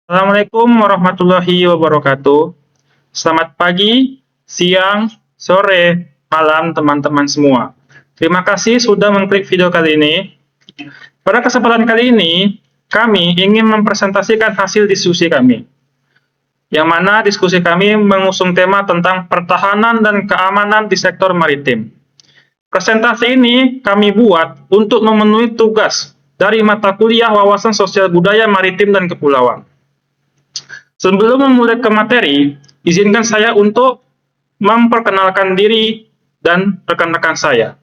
Assalamualaikum warahmatullahi wabarakatuh. Selamat pagi, siang, sore, malam teman-teman semua. Terima kasih sudah mengklik video kali ini. Pada kesempatan kali ini, kami ingin mempresentasikan hasil diskusi kami. Yang mana diskusi kami mengusung tema tentang pertahanan dan keamanan di sektor maritim. Presentasi ini kami buat untuk memenuhi tugas dari mata kuliah Wawasan Sosial Budaya Maritim dan Kepulauan. Sebelum memulai ke materi, izinkan saya untuk memperkenalkan diri dan rekan-rekan saya.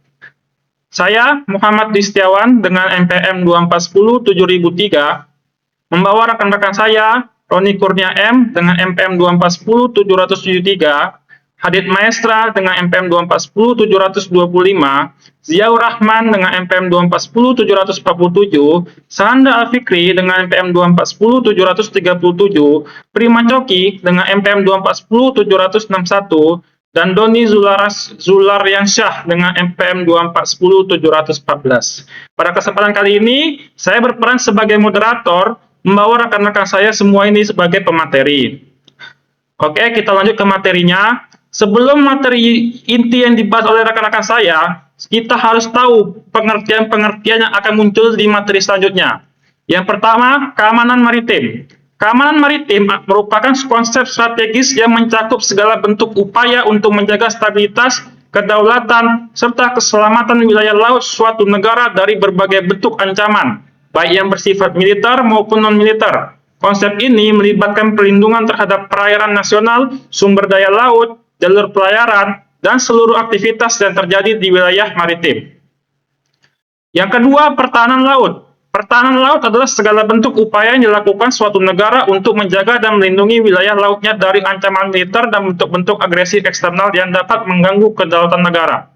Saya Muhammad Distiawan dengan NPM 2410-7003, membawa rekan-rekan saya Roni Kurnia M dengan NPM 2410-773, Hadid Maestra dengan NPM 2410-725, Ziaur Rahman dengan NPM 2410-747, Sahanda Alfikri dengan NPM 2410-737, Prima Coki dengan NPM 2410-761, dan Doni Zularyansyah dengan NPM 2410-714. Pada kesempatan kali ini, saya berperan sebagai moderator, membawa rekan-rekan saya semua ini sebagai pemateri. Oke, kita lanjut ke materinya. Sebelum materi inti yang dibahas oleh rekan-rekan saya, kita harus tahu pengertian-pengertian yang akan muncul di materi selanjutnya. Yang pertama, keamanan maritim. Keamanan maritim merupakan konsep strategis yang mencakup segala bentuk upaya untuk menjaga stabilitas, kedaulatan, serta keselamatan wilayah laut suatu negara dari berbagai bentuk ancaman, baik yang bersifat militer maupun non-militer. Konsep ini melibatkan perlindungan terhadap perairan nasional, sumber daya laut, jalur pelayaran, dan seluruh aktivitas yang terjadi di wilayah maritim. Yang kedua, pertahanan laut. Pertahanan laut adalah segala bentuk upaya yang dilakukan suatu negara untuk menjaga dan melindungi wilayah lautnya dari ancaman militer dan bentuk-bentuk agresi eksternal yang dapat mengganggu kedaulatan negara.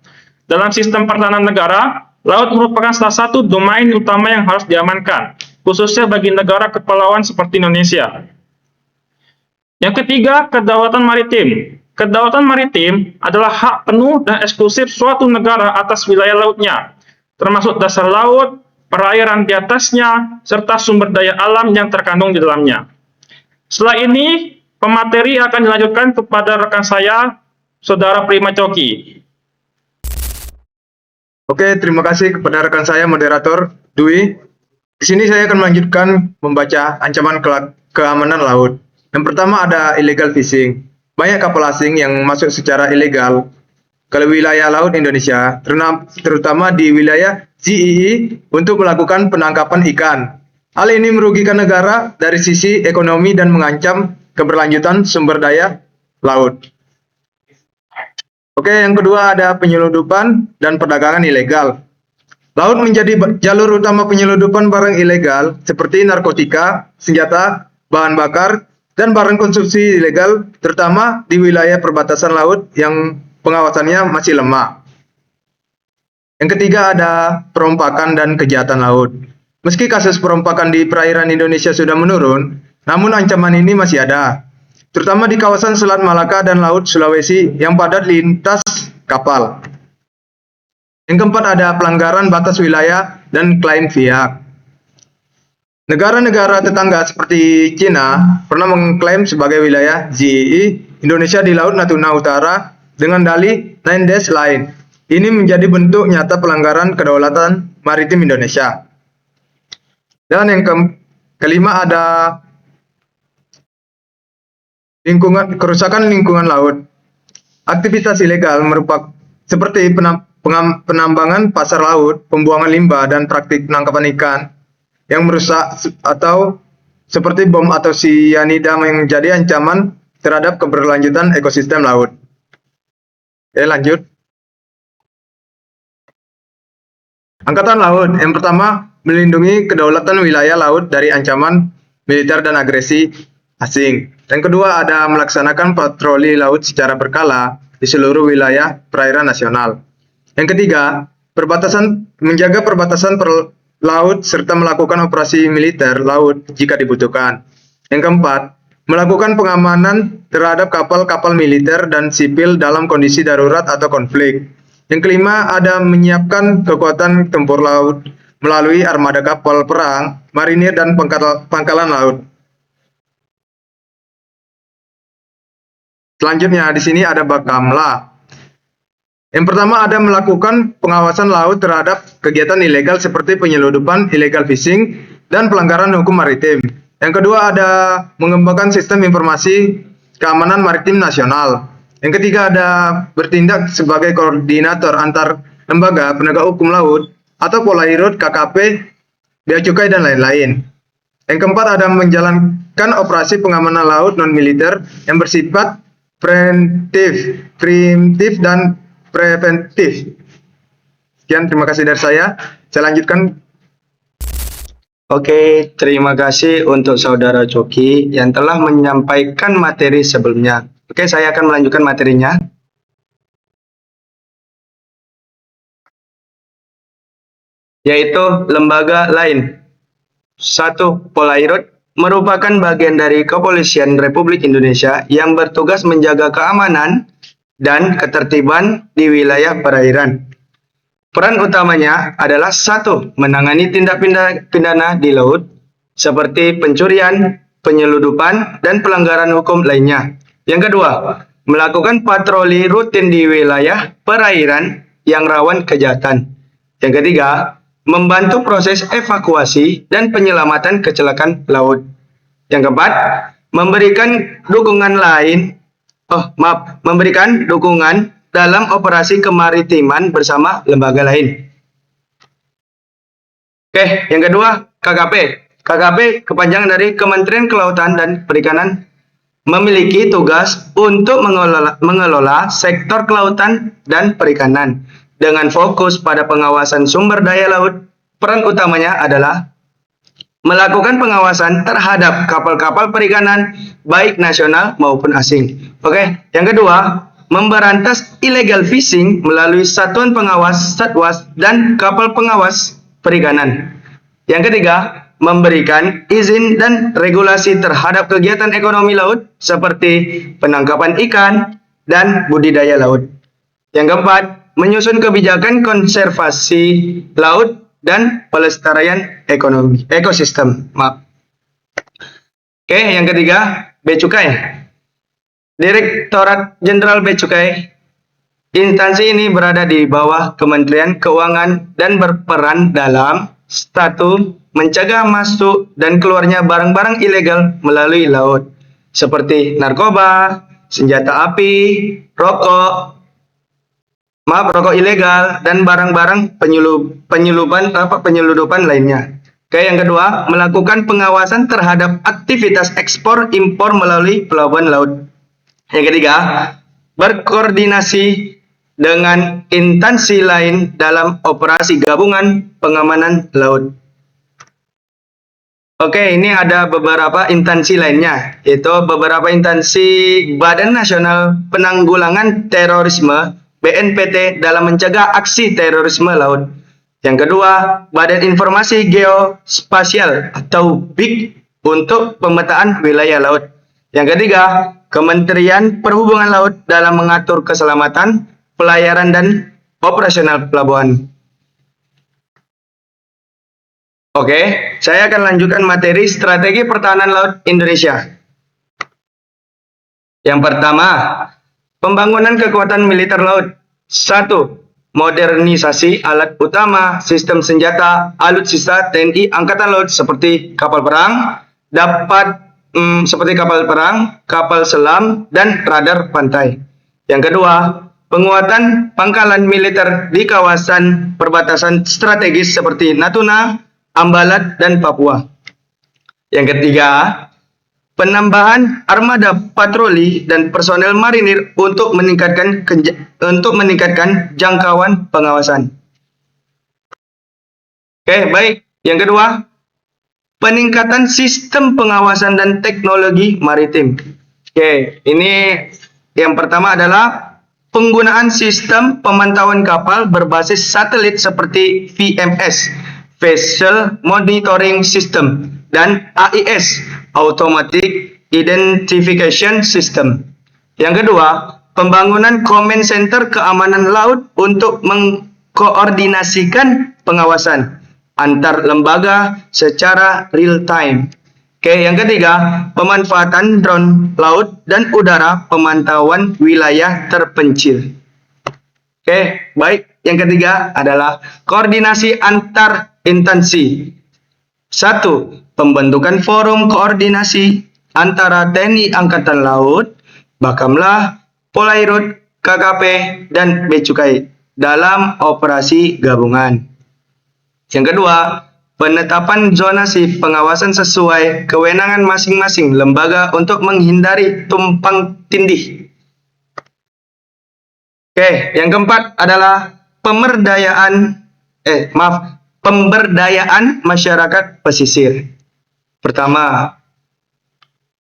Dalam sistem pertahanan negara, laut merupakan salah satu domain utama yang harus diamankan, khususnya bagi negara kepulauan seperti Indonesia. Yang ketiga, kedaulatan maritim. Kedaulatan maritim adalah hak penuh dan eksklusif suatu negara atas wilayah lautnya, termasuk dasar laut, perairan di atasnya, serta sumber daya alam yang terkandung di dalamnya. Setelah ini, pemateri akan dilanjutkan kepada rekan saya, Saudara Prima Coki. Oke, terima kasih kepada rekan saya, moderator Dwi. Di sini saya akan melanjutkan membaca ancaman keamanan laut. Yang pertama ada illegal fishing. Banyak kapal asing yang masuk secara ilegal ke wilayah laut Indonesia, terutama di wilayah ZII untuk melakukan penangkapan ikan. Hal ini merugikan negara dari sisi ekonomi dan mengancam keberlanjutan sumber daya laut. Oke, yang kedua ada penyelundupan dan perdagangan ilegal. Laut menjadi jalur utama penyelundupan barang ilegal seperti narkotika, senjata, bahan bakar, dan barang konsumsi ilegal, terutama di wilayah perbatasan laut yang pengawasannya masih lemah. Yang ketiga ada perompakan dan kejahatan laut. Meski kasus perompakan di perairan Indonesia sudah menurun, namun ancaman ini masih ada, terutama di kawasan Selat Malaka dan Laut Sulawesi yang padat lintas kapal. Yang keempat ada pelanggaran batas wilayah dan klaim pihak. Negara-negara tetangga seperti Cina pernah mengklaim sebagai wilayah ZII Indonesia di Laut Natuna Utara dengan dalih 9 Dash Line. Ini menjadi bentuk nyata pelanggaran kedaulatan maritim Indonesia. Dan yang kelima ada kerusakan lingkungan laut. Aktivitas ilegal merupakan seperti penambangan pasar laut, pembuangan limbah, dan praktik penangkapan ikan yang merusak atau seperti bom atau sianida yang menjadi ancaman terhadap keberlanjutan ekosistem laut. Oke, lanjut. Angkatan Laut. Yang pertama, melindungi kedaulatan wilayah laut dari ancaman militer dan agresi asing. Yang kedua, ada melaksanakan patroli laut secara berkala di seluruh wilayah perairan nasional. Yang ketiga, menjaga perbatasan laut serta melakukan operasi militer laut jika dibutuhkan. Yang keempat, melakukan pengamanan terhadap kapal-kapal militer dan sipil dalam kondisi darurat atau konflik. Yang kelima, ada menyiapkan kekuatan tempur laut melalui armada kapal perang, marinir, dan pangkalan laut. Selanjutnya di sini ada Bakamla. Yang pertama ada melakukan pengawasan laut terhadap kegiatan ilegal seperti penyelundupan, illegal fishing, dan pelanggaran hukum maritim. Yang kedua ada mengembangkan sistem informasi keamanan maritim nasional. Yang ketiga ada bertindak sebagai koordinator antar lembaga penegak hukum laut atau Polairut, KKP, Bea Cukai, dan lain-lain. Yang keempat ada menjalankan operasi pengamanan laut non-militer yang bersifat preventif dan preventif. Sekian, terima kasih dari saya. Saya lanjutkan. Oke, terima kasih untuk Saudara Coki yang telah menyampaikan materi sebelumnya. Oke, saya akan melanjutkan materinya. Yaitu lembaga lain. 1. Polairut merupakan bagian dari Kepolisian Republik Indonesia yang bertugas menjaga keamanan dan ketertiban di wilayah perairan. Peran utamanya adalah 1. Menangani tindak pidana di laut seperti pencurian, penyelundupan, dan pelanggaran hukum lainnya. Yang kedua, melakukan patroli rutin di wilayah perairan yang rawan kejahatan. Yang ketiga, membantu proses evakuasi dan penyelamatan kecelakaan laut. Yang keempat, memberikan dukungan dalam operasi kemaritiman bersama lembaga lain. Oke, yang kedua, KKP. KKP kepanjangan dari Kementerian Kelautan dan Perikanan, memiliki tugas untuk mengelola sektor kelautan dan perikanan dengan fokus pada pengawasan sumber daya laut. Peran utamanya adalah melakukan pengawasan terhadap kapal-kapal perikanan baik nasional maupun asing. Oke, yang kedua, memberantas illegal fishing melalui Satuan Pengawas Satwas dan kapal pengawas perikanan. Yang ketiga, memberikan izin dan regulasi terhadap kegiatan ekonomi laut seperti penangkapan ikan dan budidaya laut. Yang keempat, menyusun kebijakan konservasi laut dan pelestarian ekosistem. Oke, yang ketiga, Bea Cukai. Direktorat Jenderal Bea Cukai. Instansi ini berada di bawah Kementerian Keuangan dan berperan dalam 1. Mencegah masuk dan keluarnya barang-barang ilegal melalui laut seperti narkoba, senjata api, rokok ilegal, dan barang-barang penyelundupan lainnya. Oke, yang kedua, melakukan pengawasan terhadap aktivitas ekspor impor melalui pelabuhan laut. Yang ketiga, berkoordinasi dengan instansi lain dalam operasi gabungan pengamanan laut. Oke, ini ada beberapa instansi lainnya, yaitu beberapa instansi Badan Nasional Penanggulangan Terorisme BNPT dalam mencegah aksi terorisme laut. Yang kedua, Badan Informasi Geospasial atau BIG untuk pemetaan wilayah laut. Yang ketiga, Kementerian Perhubungan Laut dalam mengatur keselamatan, pelayaran, dan operasional pelabuhan. Oke, saya akan lanjutkan materi strategi pertahanan laut Indonesia. Yang pertama, pembangunan kekuatan militer laut. 1. Modernisasi alat utama, sistem senjata, alutsista TNI Angkatan Laut seperti kapal perang, kapal selam, dan radar pantai. Yang kedua, penguatan pangkalan militer di kawasan perbatasan strategis seperti Natuna, Ambalat, dan Papua. Yang ketiga, penambahan armada patroli dan personel marinir untuk meningkatkan jangkauan pengawasan. Oke, baik. Yang kedua, peningkatan sistem pengawasan dan teknologi maritim. Oke, ini yang pertama adalah penggunaan sistem pemantauan kapal berbasis satelit seperti VMS, Vessel Monitoring System, dan AIS, Automatic Identification System. Yang kedua, pembangunan Command Center Keamanan Laut untuk mengkoordinasikan pengawasan antar lembaga secara real time. Oke, yang ketiga, pemanfaatan drone laut dan udara pemantauan wilayah terpencil. Oke, baik. Yang ketiga adalah koordinasi antar instansi. 1. Pembentukan forum koordinasi antara TNI Angkatan Laut, Bakamla, Polairut, KKP, dan Bea Cukai dalam operasi gabungan. Yang kedua, penetapan zonasi pengawasan sesuai kewenangan masing-masing lembaga untuk menghindari tumpang tindih. Oke, yang keempat adalah pemberdayaan masyarakat pesisir. Pertama,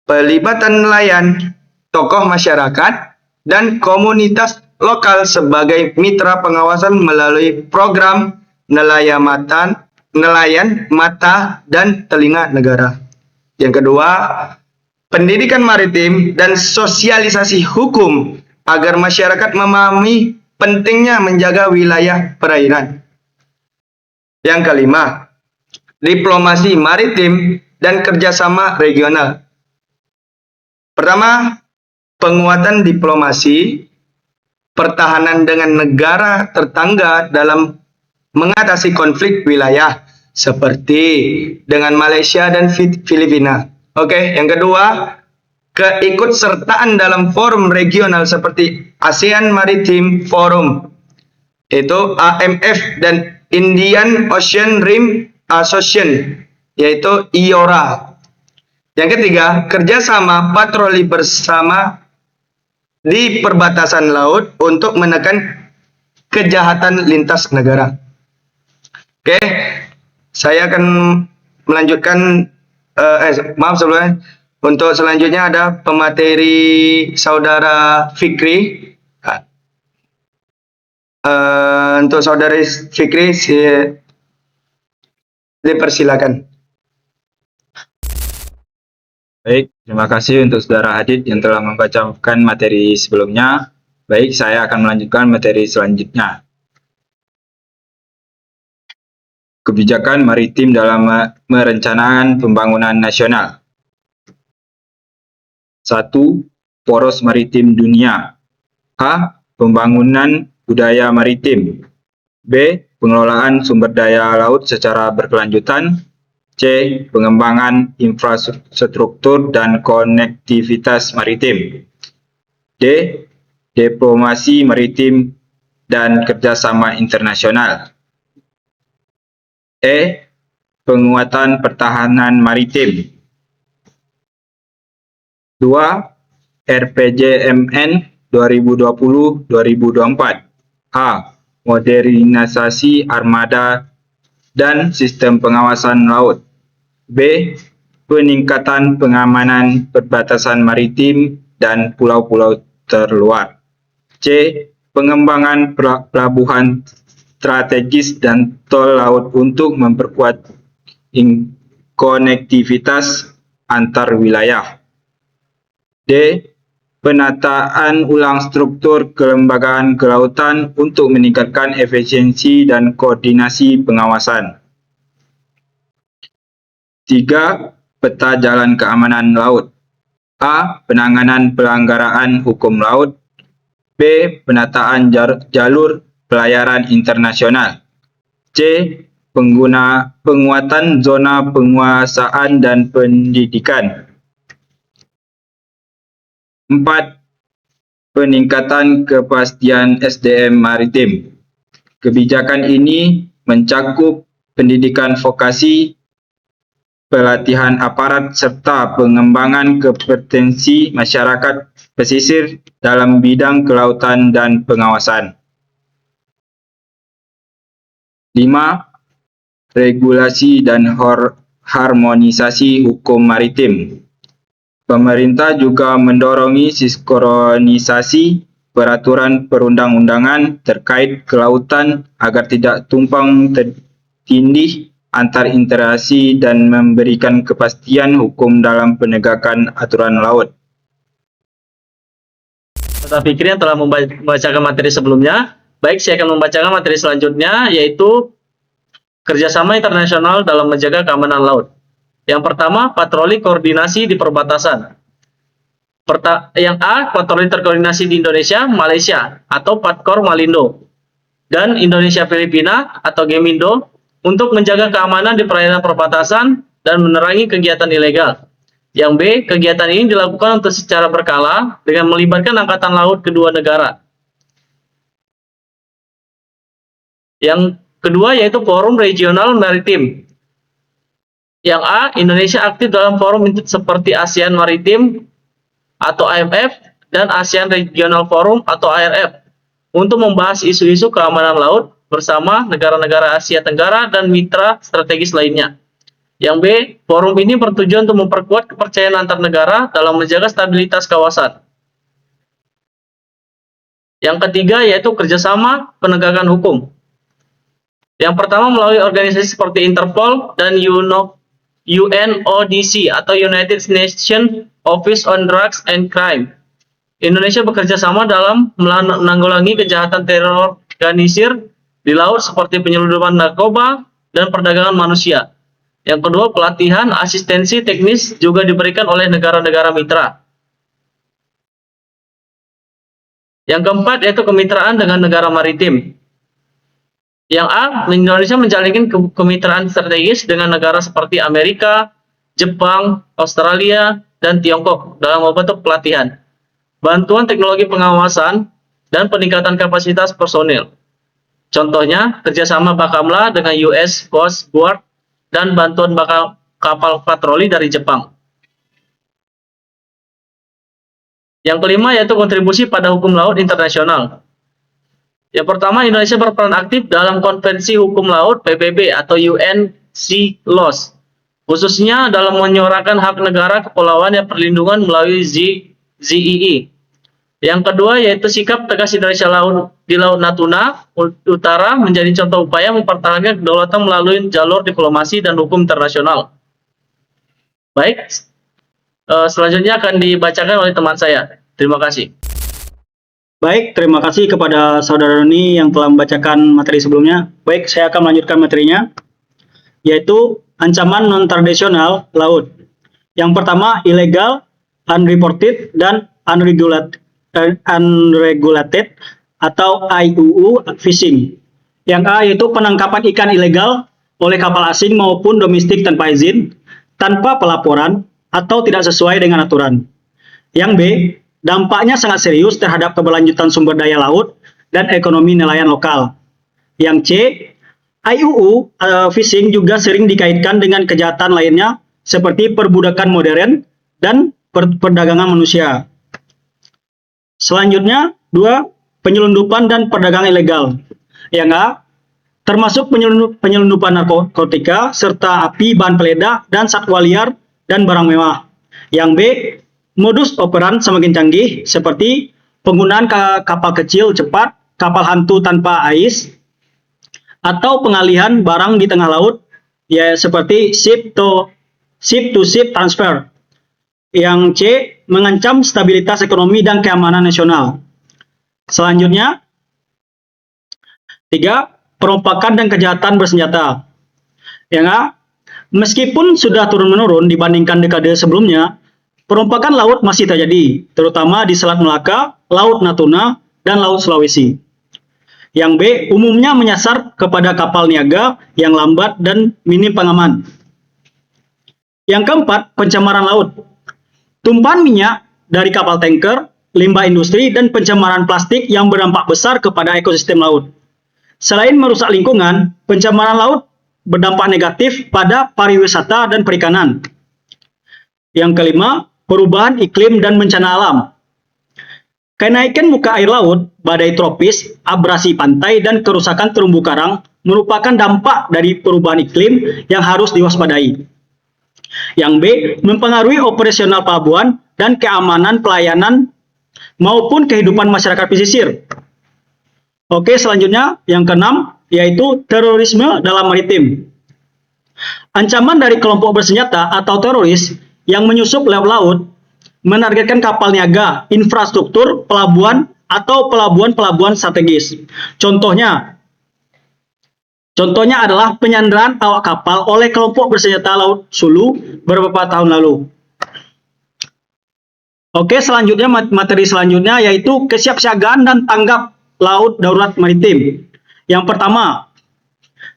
pelibatan nelayan, tokoh masyarakat, dan komunitas lokal sebagai mitra pengawasan melalui program nelayan mata dan telinga negara. Yang kedua, pendidikan maritim dan sosialisasi hukum agar masyarakat memahami pentingnya menjaga wilayah perairan. Yang kelima, diplomasi maritim dan kerjasama regional. Pertama, penguatan diplomasi pertahanan dengan negara tetangga dalam mengatasi konflik wilayah seperti dengan Malaysia dan Filipina. Oke, yang kedua, keikutsertaan dalam forum regional seperti ASEAN Maritime Forum, yaitu AMF, dan Indian Ocean Rim Association, yaitu IORA. Yang ketiga, kerjasama patroli bersama di perbatasan laut untuk menekan kejahatan lintas negara. Oke, saya akan melanjutkan. Sebelumnya, untuk selanjutnya ada pemateri saudara Fikri. Untuk saudari Fikri, dipersilakan. Baik, terima kasih untuk Saudara Hadid yang telah membacakan materi sebelumnya. Baik, saya akan melanjutkan materi selanjutnya. Kebijakan maritim dalam merencanakan pembangunan nasional. 1. Poros maritim dunia. A. Pembangunan budaya maritim. B. Pengelolaan sumber daya laut secara berkelanjutan. C. Pengembangan infrastruktur dan konektivitas maritim. D. Diplomasi maritim dan kerjasama internasional. E. Penguatan pertahanan maritim. 2. RPJMN 2020-2024. A. Modernisasi armada dan sistem pengawasan laut. B. Peningkatan pengamanan perbatasan maritim dan pulau-pulau terluar. C. Pengembangan pelabuhan strategis dan tol laut untuk memperkuat konektivitas antar wilayah. D. Penataan ulang struktur kelembagaan kelautan untuk meningkatkan efisiensi dan koordinasi pengawasan. 3. Peta jalan keamanan laut. A. Penanganan pelanggaran hukum laut. B. Penataan jalur pelayaran internasional. C. Penguatan zona penguasaan dan pendidikan. 4. Peningkatan kepastian SDM maritim. Kebijakan ini mencakup pendidikan vokasi, pelatihan aparat, serta pengembangan kompetensi masyarakat pesisir dalam bidang kelautan dan pengawasan. 5. Regulasi dan harmonisasi hukum maritim. Pemerintah juga mendorong sinkronisasi peraturan perundang-undangan terkait kelautan agar tidak tumpang tindih antar interaksi dan memberikan kepastian hukum dalam penegakan aturan laut. Saudara Fikri yang telah membacakan materi sebelumnya. Baik, saya akan membacakan materi selanjutnya, yaitu kerjasama internasional dalam menjaga keamanan laut. Yang pertama, patroli koordinasi di perbatasan. Yang A, patroli terkoordinasi di Indonesia, Malaysia, atau Patkor Malindo, dan Indonesia Filipina atau Gemindo untuk menjaga keamanan di perairan perbatasan dan menerangi kegiatan ilegal. Yang B, kegiatan ini dilakukan untuk secara berkala dengan melibatkan angkatan laut kedua negara. Yang kedua yaitu Forum Regional Maritim. Yang A, Indonesia aktif dalam forum seperti ASEAN Maritim atau AMF dan ASEAN Regional Forum atau ARF untuk membahas isu-isu keamanan laut bersama negara-negara Asia Tenggara dan mitra strategis lainnya. Yang B, forum ini bertujuan untuk memperkuat kepercayaan antar negara dalam menjaga stabilitas kawasan. Yang ketiga yaitu kerjasama penegakan hukum. Yang pertama melalui organisasi seperti Interpol dan UNODC atau United Nations Office on Drugs and Crime. Indonesia bekerja sama dalam menanggulangi kejahatan teror organisir di laut seperti penyelundupan narkoba dan perdagangan manusia. Yang kedua, pelatihan asistensi teknis juga diberikan oleh negara-negara mitra. Yang keempat yaitu kemitraan dengan negara maritim. Yang A, Indonesia menjalin kemitraan strategis dengan negara seperti Amerika, Jepang, Australia, dan Tiongkok dalam membentuk pelatihan, bantuan teknologi pengawasan, dan peningkatan kapasitas personil. Contohnya, kerjasama Bakamla dengan US Coast Guard dan bantuan kapal patroli dari Jepang. Yang kelima yaitu kontribusi pada hukum laut internasional. Yang pertama, Indonesia berperan aktif dalam Konvensi Hukum Laut PBB atau UNCLOS, khususnya dalam menyuarakan hak negara kepulauan yang perlindungan melalui ZEE. Yang kedua yaitu sikap tegas Indonesia di Laut Natuna Utara menjadi contoh upaya mempertahankan kedaulatan melalui jalur diplomasi dan hukum internasional. Baik, selanjutnya akan dibacakan oleh teman saya. Terima kasih. Baik, terima kasih kepada Saudara Doni yang telah membacakan materi sebelumnya. Baik, saya akan melanjutkan materinya, yaitu ancaman non-tradisional laut. Yang pertama, illegal, unreported, dan unregulated atau IUU fishing. Yang A yaitu penangkapan ikan ilegal oleh kapal asing maupun domestik tanpa izin, tanpa pelaporan, atau tidak sesuai dengan aturan. Yang B, dampaknya sangat serius terhadap keberlanjutan sumber daya laut dan ekonomi nelayan lokal. Yang C, IUU fishing juga sering dikaitkan dengan kejahatan lainnya seperti perbudakan modern dan perdagangan manusia. Selanjutnya, 2, penyelundupan dan perdagangan ilegal. Yang A, termasuk penyelundupan narkotika serta api, bahan peledak, dan satwa liar dan barang mewah. Yang B, modus operan semakin canggih seperti penggunaan kapal kecil cepat, kapal hantu tanpa ais, atau pengalihan barang di tengah laut, ya seperti ship to ship transfer. Yang C, mengancam stabilitas ekonomi dan keamanan nasional. Selanjutnya, 3, perompakan dan kejahatan bersenjata. Yang A, meskipun sudah turun-menurun dibandingkan dekade sebelumnya, perompakan laut masih terjadi, terutama di Selat Melaka, Laut Natuna, dan Laut Sulawesi. Yang B, umumnya menyasar kepada kapal niaga yang lambat dan minim pengaman. Yang keempat, pencemaran laut. Tumpahan minyak dari kapal tanker, limbah industri, dan pencemaran plastik yang berdampak besar kepada ekosistem laut. Selain merusak lingkungan, pencemaran laut berdampak negatif pada pariwisata dan perikanan. Yang kelima, perubahan iklim dan bencana alam. Kenaikan muka air laut, badai tropis, abrasi pantai, dan kerusakan terumbu karang merupakan dampak dari perubahan iklim yang harus diwaspadai. Yang B, mempengaruhi operasional pelabuhan dan keamanan pelayanan maupun kehidupan masyarakat pesisir. Oke, selanjutnya yang keenam, yaitu terorisme dalam maritim. Ancaman dari kelompok bersenjata atau teroris yang menyusup lewat laut menargetkan kapal niaga, infrastruktur, pelabuhan, atau pelabuhan-pelabuhan strategis. Contohnya Contohnya adalah penyanderaan awak kapal oleh kelompok bersenjata Laut Sulu beberapa tahun lalu. Oke, selanjutnya materi selanjutnya yaitu kesiapsiagaan dan tanggap laut darurat maritim. Yang pertama,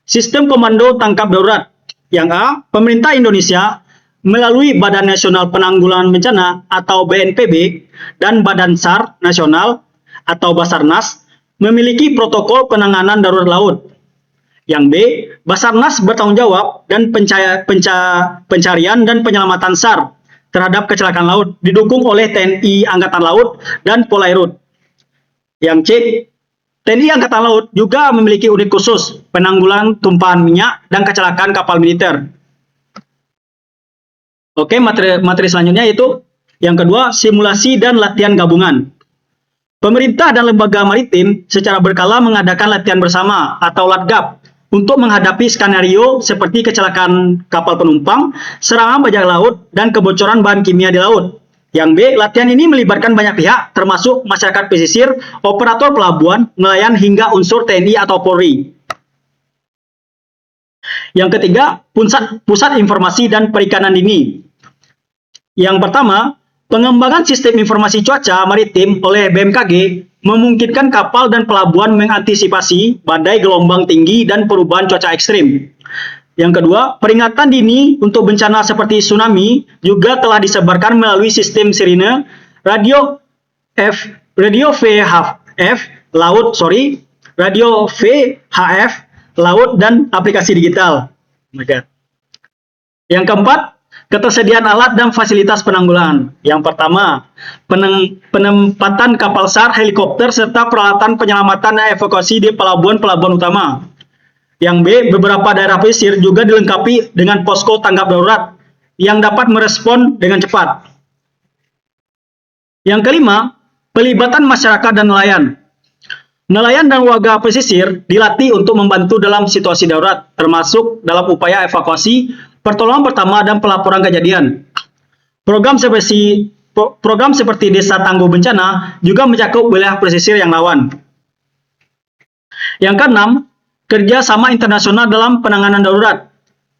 sistem komando tangkap darurat. Yang A, pemerintah Indonesia melalui Badan Nasional Penanggulangan Bencana atau BNPB dan Badan SAR Nasional atau Basarnas memiliki protokol penanganan darurat laut. Yang B, Basarnas bertanggung jawab dan pencarian dan penyelamatan SAR terhadap kecelakaan laut didukung oleh TNI Angkatan Laut dan Polairut. Yang C, TNI Angkatan Laut juga memiliki unit khusus penanggulangan tumpahan minyak dan kecelakaan kapal militer. Oke, materi selanjutnya yaitu yang kedua, simulasi dan latihan gabungan. Pemerintah dan lembaga maritim secara berkala mengadakan latihan bersama atau LATGAP untuk menghadapi skenario seperti kecelakaan kapal penumpang, serangan bajak laut, dan kebocoran bahan kimia di laut. Yang B, latihan ini melibatkan banyak pihak, termasuk masyarakat pesisir, operator pelabuhan, nelayan, hingga unsur TNI atau Polri. Yang ketiga, pusat informasi dan perikanan dini. Yang pertama, pengembangan sistem informasi cuaca maritim oleh BMKG memungkinkan kapal dan pelabuhan mengantisipasi badai, gelombang tinggi, dan perubahan cuaca ekstrim. Yang kedua, peringatan dini untuk bencana seperti tsunami juga telah disebarkan melalui sistem sirine, radio VHF laut, dan aplikasi digital. Yang keempat, ketersediaan alat dan fasilitas penanggulangan. Yang pertama, penempatan kapal SAR, helikopter, serta peralatan penyelamatan dan evakuasi di pelabuhan-pelabuhan utama. Yang B, beberapa daerah pesisir juga dilengkapi dengan posko tanggap darurat yang dapat merespon dengan cepat. Yang kelima, pelibatan masyarakat dan nelayan. Nelayan dan warga pesisir dilatih untuk membantu dalam situasi darurat, termasuk dalam upaya evakuasi, pertolongan pertama, dan pelaporan kejadian. Program seperti Desa Tangguh Bencana juga mencakup wilayah pesisir yang rawan. Yang keenam, kerjasama internasional dalam penanganan darurat.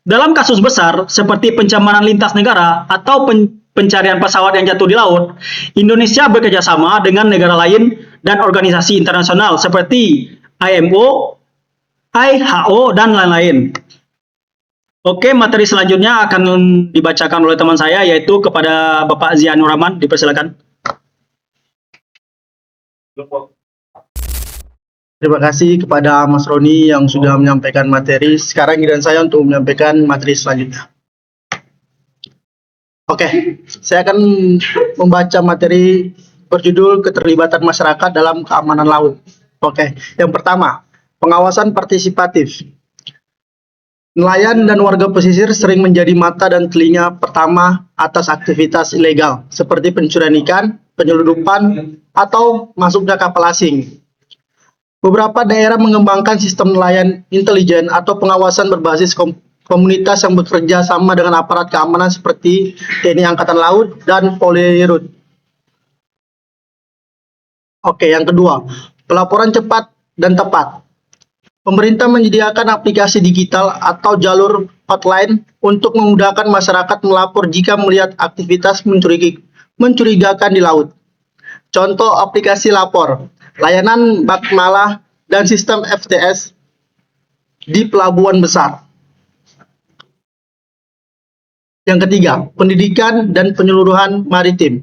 Dalam kasus besar seperti pencemaran lintas negara atau pencarian pesawat yang jatuh di laut, Indonesia bekerjasama dengan negara lain dan organisasi internasional seperti IMO, IHO, dan lain-lain. Oke, materi selanjutnya akan dibacakan oleh teman saya, yaitu kepada Bapak Zianur Rahman. Dipersilakan. Terima kasih kepada Mas Roni yang sudah menyampaikan materi. Sekarang giliran saya untuk menyampaikan materi selanjutnya. Oke, saya akan membaca materi berjudul Keterlibatan Masyarakat dalam Keamanan Laut. Oke, yang pertama, pengawasan partisipatif. Nelayan dan warga pesisir sering menjadi mata dan telinga pertama atas aktivitas ilegal, seperti pencurian ikan, penyelundupan, atau masuknya kapal asing. Beberapa daerah mengembangkan sistem nelayan intelijen atau pengawasan berbasis komunitas yang bekerja sama dengan aparat keamanan seperti TNI Angkatan Laut dan Polairut. Oke, yang kedua, pelaporan cepat dan tepat. Pemerintah menyediakan aplikasi digital atau jalur hotline untuk memudahkan masyarakat melapor jika melihat aktivitas mencurigakan di laut. Contoh aplikasi lapor, layanan Bakmala, dan sistem FTS di pelabuhan besar. Yang ketiga, pendidikan dan penyeluruhan maritim.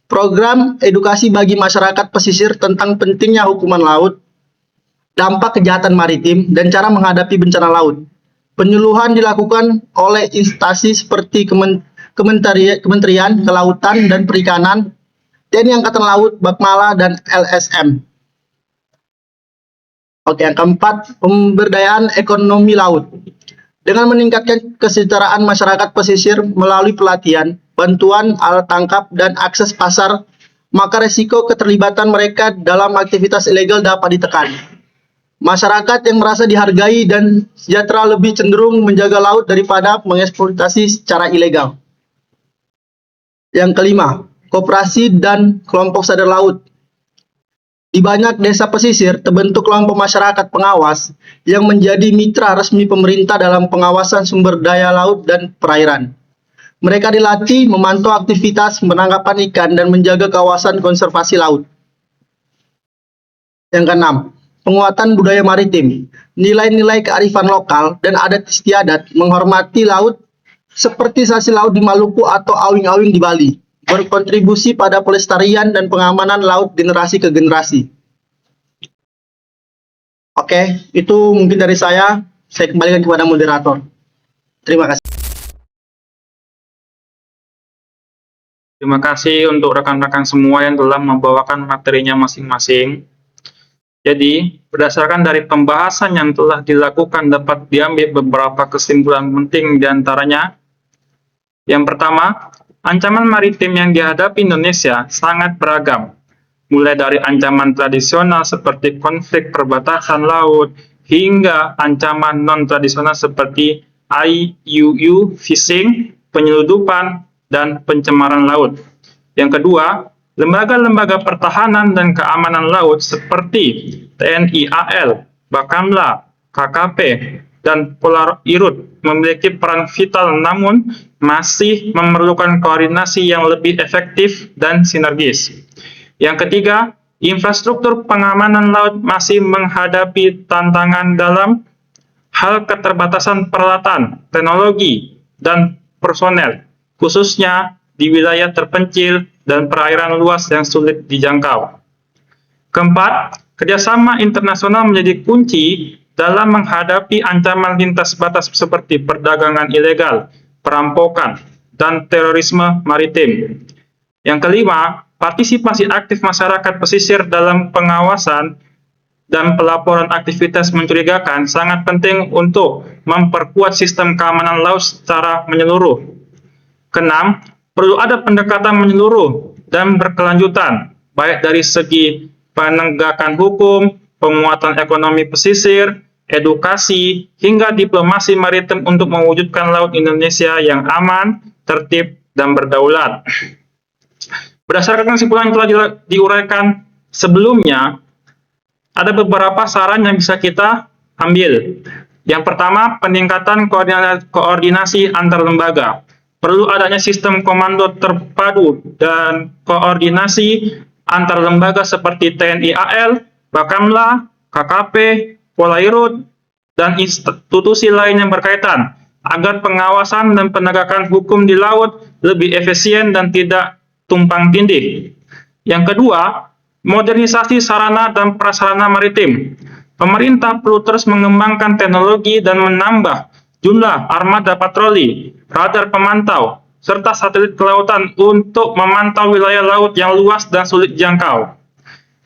Program edukasi bagi masyarakat pesisir tentang pentingnya hukuman laut, dampak kejahatan maritim, dan cara menghadapi bencana laut. Penyuluhan dilakukan oleh instansi seperti Kementerian Kelautan dan Perikanan, TNI Angkatan Laut, Bakmala, dan LSM. Oke, yang keempat, pemberdayaan ekonomi laut. Dengan meningkatkan kesejahteraan masyarakat pesisir melalui pelatihan, bantuan alat tangkap, dan akses pasar, maka resiko keterlibatan mereka dalam aktivitas ilegal dapat ditekan. Masyarakat yang merasa dihargai dan sejahtera lebih cenderung menjaga laut daripada mengeksploitasi secara ilegal. Yang kelima, koperasi dan kelompok sadar laut. Di banyak desa pesisir terbentuk kelompok masyarakat pengawas yang menjadi mitra resmi pemerintah dalam pengawasan sumber daya laut dan perairan. Mereka dilatih memantau aktivitas penangkapan ikan dan menjaga kawasan konservasi laut. Yang keenam, penguatan budaya maritim. Nilai-nilai kearifan lokal dan adat istiadat menghormati laut seperti sasi laut di Maluku atau awing-awing di Bali, berkontribusi pada pelestarian dan pengamanan laut generasi ke generasi. Oke, itu mungkin dari saya. Saya kembalikan kepada moderator. Terima kasih. Terima kasih untuk rekan-rekan semua yang telah membawakan materinya masing-masing. Jadi, berdasarkan dari pembahasan yang telah dilakukan dapat diambil beberapa kesimpulan penting di antaranya. Yang pertama, ancaman maritim yang dihadapi Indonesia sangat beragam. Mulai dari ancaman tradisional seperti konflik perbatasan laut, hingga ancaman non-tradisional seperti IUU, fishing, penyeludupan, dan pencemaran laut. Yang kedua, lembaga-lembaga pertahanan dan keamanan laut seperti TNI AL, Bakamla, KKP, dan Polairut memiliki peran vital namun masih memerlukan koordinasi yang lebih efektif dan sinergis. Yang ketiga, infrastruktur pengamanan laut masih menghadapi tantangan dalam hal keterbatasan peralatan, teknologi, dan personel, khususnya di wilayah terpencil dan perairan luas yang sulit dijangkau. Keempat, kerjasama internasional menjadi kunci dalam menghadapi ancaman lintas batas seperti perdagangan ilegal, perampokan, dan terorisme maritim. Yang kelima, partisipasi aktif masyarakat pesisir dalam pengawasan dan pelaporan aktivitas mencurigakan sangat penting untuk memperkuat sistem keamanan laut secara menyeluruh. Keenam, perlu ada pendekatan menyeluruh dan berkelanjutan, baik dari segi penegakan hukum, penguatan ekonomi pesisir, edukasi, hingga diplomasi maritim untuk mewujudkan laut Indonesia yang aman, tertib, dan berdaulat. Berdasarkan kesimpulan yang telah diuraikan sebelumnya, ada beberapa saran yang bisa kita ambil. Yang pertama, peningkatan koordinasi antar lembaga. Perlu adanya sistem komando terpadu dan koordinasi antar lembaga seperti TNI AL, Bakamla, KKP, Polairut, dan institusi lain yang berkaitan, agar pengawasan dan penegakan hukum di laut lebih efisien dan tidak tumpang tindih. Yang kedua, modernisasi sarana dan prasarana maritim. Pemerintah perlu terus mengembangkan teknologi dan menambah jumlah armada patroli, radar pemantau, serta satelit kelautan untuk memantau wilayah laut yang luas dan sulit dijangkau.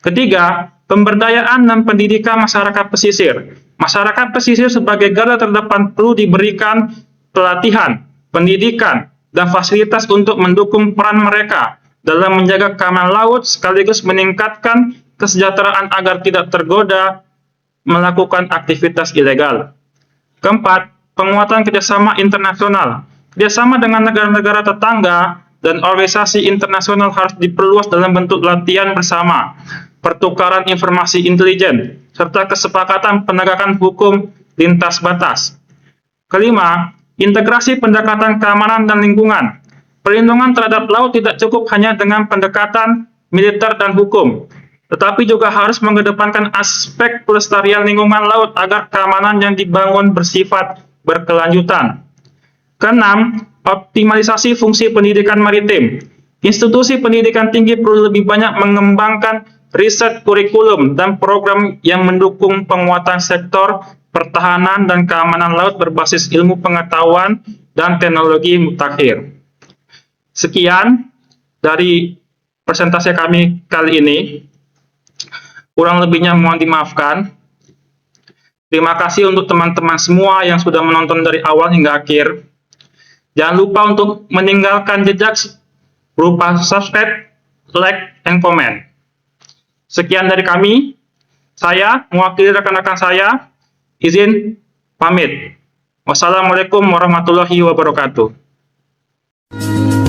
Ketiga, pemberdayaan dan pendidikan masyarakat pesisir. Masyarakat pesisir sebagai garda terdepan perlu diberikan pelatihan, pendidikan, dan fasilitas untuk mendukung peran mereka dalam menjaga keamanan laut sekaligus meningkatkan kesejahteraan agar tidak tergoda melakukan aktivitas ilegal. Keempat, penguatan kerjasama internasional. Kerjasama dengan negara-negara tetangga dan organisasi internasional harus diperluas dalam bentuk latihan bersama, pertukaran informasi intelijen, serta kesepakatan penegakan hukum lintas batas. Kelima, integrasi pendekatan keamanan dan lingkungan. Perlindungan terhadap laut tidak cukup hanya dengan pendekatan militer dan hukum, tetapi juga harus mengedepankan aspek pelestarian lingkungan laut agar keamanan yang dibangun bersifat berkelanjutan. Keenam, optimalisasi fungsi pendidikan maritim. Institusi pendidikan tinggi perlu lebih banyak mengembangkan riset kurikulum dan program yang mendukung penguatan sektor pertahanan dan keamanan laut berbasis ilmu pengetahuan dan teknologi mutakhir. Sekian dari presentasi kami kali ini. Kurang lebihnya mohon dimaafkan. Terima kasih untuk teman-teman semua yang sudah menonton dari awal hingga akhir. Jangan lupa untuk meninggalkan jejak berupa subscribe, like, and comment. Sekian dari kami. Saya mewakili rekan-rekan saya. Izin pamit. Wassalamualaikum warahmatullahi wabarakatuh.